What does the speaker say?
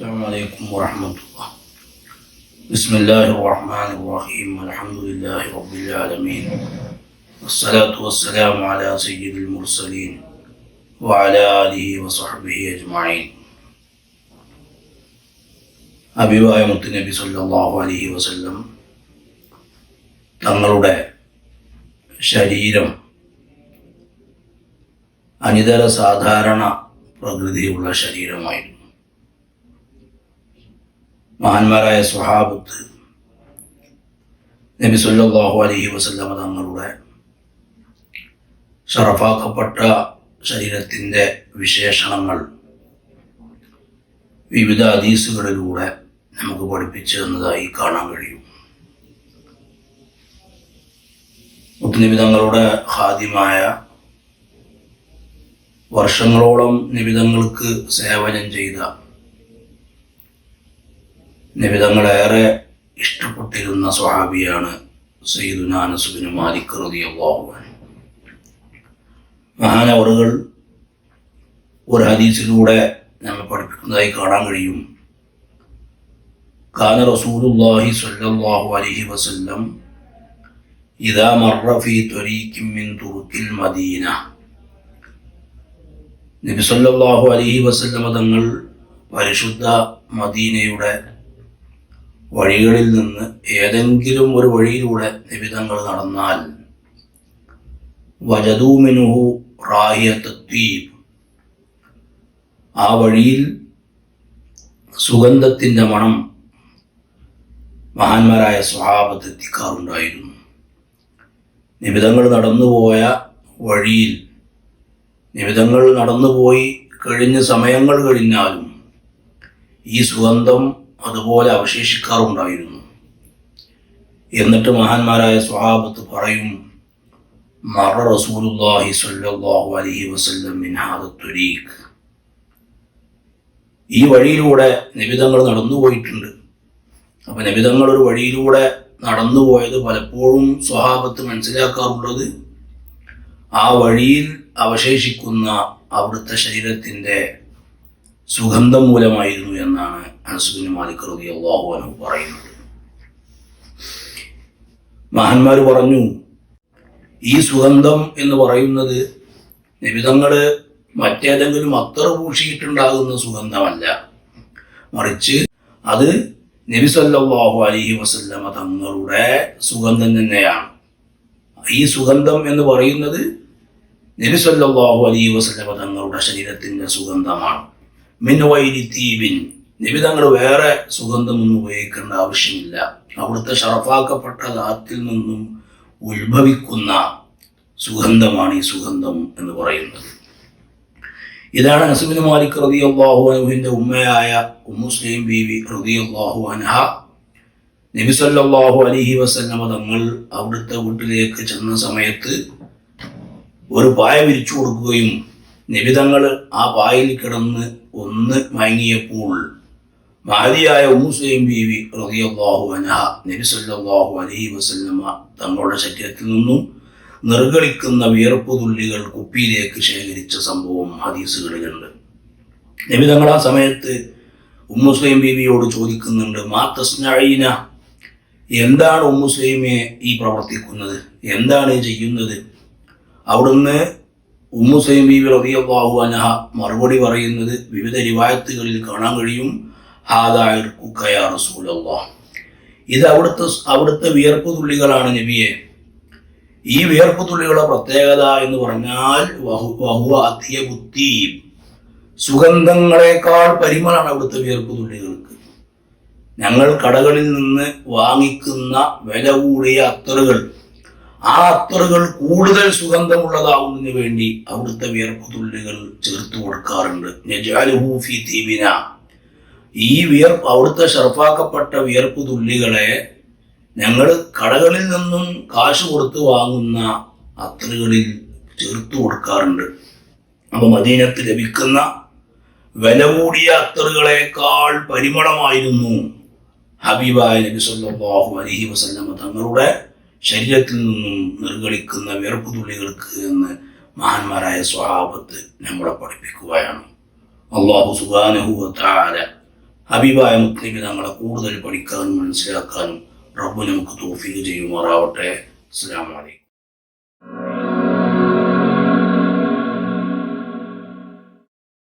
السلام عليكم ورحمة الله. بسم الله الرحمن الرحيم. الحمد لله رب العالمين والصلاة والسلام على سيد المرسلين وعلى آله وصحبه أجمعين. ഹബീബായ മുത്തുനബി സല്ലല്ലാഹു അലൈഹി വസല്ലം തങ്ങളുടെ ശരീരം അനിതര സാധാരണ പ്രകൃതിയുള്ള ശരീരമായിരുന്നു. മഹാന്മാരായ സ്വഹാബത്ത് നബി സല്ലല്ലാഹു അലൈഹി വസല്ലം തങ്ങളുടെ ഷറഫാക്കപ്പെട്ട ശരീരത്തിൻ്റെ വിശേഷണങ്ങൾ വിവിധ ഹദീസുകളിലൂടെ നമുക്ക് പഠിപ്പിച്ചു തന്നതായി കാണാൻ കഴിയും. മുത്തുനബി തങ്ങളുടെ ഖാദിമായ, വർഷങ്ങളോളം നിബിതങ്ങൾക്ക് സേവനം ചെയ്ത, നിബിതങ്ങളേറെ ഇഷ്ടപ്പെട്ടിരുന്ന സ്വഹാബിയാണ് സയ്യിദുനാ അനസ് ബിൻ മാലിക് റളിയല്ലാഹു അൻഹു. മഹാനവറുകൾ ഒരു ഹദീസിലൂടെ നമ്മെ പഠിപ്പിക്കുന്നതായി കാണാൻ കഴിയും. കാന റസൂലുള്ളാഹി സ്വല്ലല്ലാഹു അലൈഹി വസല്ലം ഇദാ മർറ ഫീ ത്വരീഖിൻ മിൻ തുറുഖിൽ മദീന. നബി സല്ലല്ലാഹു അലൈഹി വസല്ലം തങ്ങൾ പരിശുദ്ധ മദീനയുടെ വഴികളിൽ നിന്ന് ഏതെങ്കിലും ഒരു വഴിയിലൂടെ നബി തങ്ങൾ നടന്നാൽ വജദൂ മിൻഹു റായിഹത ത്വീബ്, ആ വഴിയിൽ സുഗന്ധത്തിൻ്റെ മണം മഹാന്മാരായ സ്വഹാബത്ത് എത്തിക്കാറുണ്ടായിരുന്നു. നിബിതങ്ങൾ നടന്നുപോയ വഴിയിൽ, നിബിതങ്ങൾ നടന്നുപോയി കഴിഞ്ഞ സമയങ്ങൾ കഴിഞ്ഞാലും ഈ സുഗന്ധം അതുപോലെ അവശേഷിക്കാറുണ്ടായിരുന്നു. എന്നിട്ട് മഹാന്മാരായ സ്വഹാബത്ത് പറയും, മറ റസൂലുള്ളാഹി സ്വല്ലല്ലാഹു അലൈഹി വസല്ലം മിൻ ഹാദ ത്വരീഖ്, ഈ വഴിയിലൂടെ നിബിതങ്ങൾ നടന്നുപോയിട്ടുണ്ട്. അപ്പം നിബിതങ്ങൾ ഒരു വഴിയിലൂടെ നടന്നുപോയത് പലപ്പോഴും സ്വഹാബത്ത് മനസ്സിലാക്കാറുള്ളത് ആ വഴിയിൽ അവശേഷിക്കുന്ന അവിടുത്തെ ശരീരത്തിൻ്റെ സുഗന്ധം മൂലമായിരുന്നു എന്നാണ് അനസ് ബിൻ മാലിക് റളിയല്ലാഹു അൻഹു പറയുന്നത്. മഹാന്മാർ പറഞ്ഞു, ഈ സുഗന്ധം എന്ന് പറയുന്നത് നിബിതങ്ങൾ മറ്റേതെങ്കിലും അത്തർ പൂശിയിട്ടുണ്ടാകുന്ന സുഗന്ധമല്ല, മറിച്ച് അത് നബി സല്ലല്ലാഹു അലൈഹി വസല്ലമ തങ്ങളുടെ സുഗന്ധം തന്നെയാണ്. ഈ സുഗന്ധം എന്ന് പറയുന്നത് നബി സല്ലല്ലാഹു അലൈഹി വസല്ലമ തങ്ങളുടെ ശരീരത്തിൻ്റെ സുഗന്ധമാണ്. മിൻ വൈരി തീബിൻ, നബി തങ്ങൾ വേറെ സുഗന്ധമൊന്നും ഉപയോഗിക്കേണ്ട ആവശ്യമില്ല. അവിടുത്തെ ഷറഫാക്കപ്പെട്ട ദാത്തിൽ നിന്നും ഉത്ഭവിക്കുന്ന സുഗന്ധമാണ് ഈ സുഗന്ധം എന്ന് പറയുന്നത്. ഇതാണ് അനസ് ബിൻ മാലിക് റളിയല്ലാഹു അൻഹുവിൻ്റെ ഉമ്മയായ ഉമ്മു സുലൈം ബീവി റളിയല്ലാഹു അൻഹ നബി സല്ലല്ലാഹു അലൈഹി വസല്ലമ തങ്ങൾ അവിടുത്തെ വീട്ടിലേക്ക് ചെന്ന സമയത്ത് ഒരു പായ വിരിച്ചു കൊടുക്കുകയും നബി തങ്ങൾ ആ പായിൽ കിടന്ന് ഒന്ന് മയങ്ങിയപ്പോൾ മഹദിയായ ഉമ്മു സുലൈം ബീവി റളിയല്ലാഹു അൻഹ നബി സല്ലല്ലാഹു അലൈഹി വസല്ലമ തങ്ങളുടെ ശരീരത്തിൽ നിന്നും നിർഗളിക്കുന്ന വിയർപ്പ് തുള്ളികൾ കുപ്പിയിലേക്ക് ശേഖരിച്ച സംഭവം ഹദീസുകളിലുണ്ട്. നബി തങ്ങൾ ആ സമയത്ത് ഉമ്മു സുലൈം ബീവിയോട് ചോദിക്കുന്നുണ്ട്, മാ തസ്നഈന, എന്താണ് ഉമ്മു സുലൈമെ ഈ പ്രവർത്തിക്കുന്നത്, എന്താണ് ചെയ്യുന്നത്? അവിടുന്ന് ഉമ്മു സുലൈം ബീവി റളിയല്ലാഹു അൻഹ മറുപടി പറയുന്നത് വിവിധ റിവായത്തുകളിൽ കാണാൻ കഴിയും. ഹാദാ ഇർഖുക യാ റസൂലല്ലാഹ്, ഇത് അവിടുത്തെ വിയർപ്പ് തുള്ളികളാണ് നബിയെ. ഈ വിയർപ്പ് തുള്ളികളുടെ പ്രത്യേകത എന്ന് പറഞ്ഞാൽ വഹുവ അത്യബു തീബ്, സുഗന്ധങ്ങളെക്കാൾ പരിമളമാണ് അവിടുത്തെ വിയർപ്പ് തുള്ളികൾക്ക്. ഞങ്ങൾ കടകളിൽ നിന്ന് വാങ്ങിക്കുന്ന വില കൂടിയ അത്തറുകൾ, ആ അത്തറുകൾ കൂടുതൽ സുഗന്ധമുള്ളതാവുന്നതിന് വേണ്ടി അവിടുത്തെ വിയർപ്പ് തുള്ളികൾ ചേർത്ത് കൊടുക്കാറുണ്ട്. നജഅലുഹു ഫീ തീബിന, ഈ അവിടുത്തെ ഷറഫാക്കപ്പെട്ട വിയർപ്പ് തുള്ളികളെ ഞങ്ങൾ കടകളിൽ നിന്നും കാശ് കൊടുത്ത് വാങ്ങുന്ന അത്തറുകളിൽ ചേർത്ത് കൊടുക്കാറുണ്ട്. അപ്പോൾ മദീനത്ത് ലഭിക്കുന്ന വില കൂടിയ അത്തറുകളെക്കാൾ പരിമളമായിരുന്നു ഹബീബായ നബി സല്ലല്ലാഹു അലൈഹി വസല്ലമ തങ്ങളുടെ ശരീരത്തിൽ നിന്നും നിർഗളിക്കുന്ന വിയർപ്പ് തുള്ളികൾക്ക് എന്ന് മഹാന്മാരായ സ്വഹാബത്ത് നമ്മളെ പഠിപ്പിക്കുകയാണ്. അല്ലാഹു സുബ്ഹാനഹു വ തആല ഹബീബായ മുത്തനബി തങ്ങളെ കൂടുതൽ പഠിക്കാനും മനസ്സിലാക്കാനും റബ്ബ് നമുക്ക് തൗഫീഖ് ചെയ്യുമാറാവട്ടെ. അസ്സലാമു അലൈക്കും.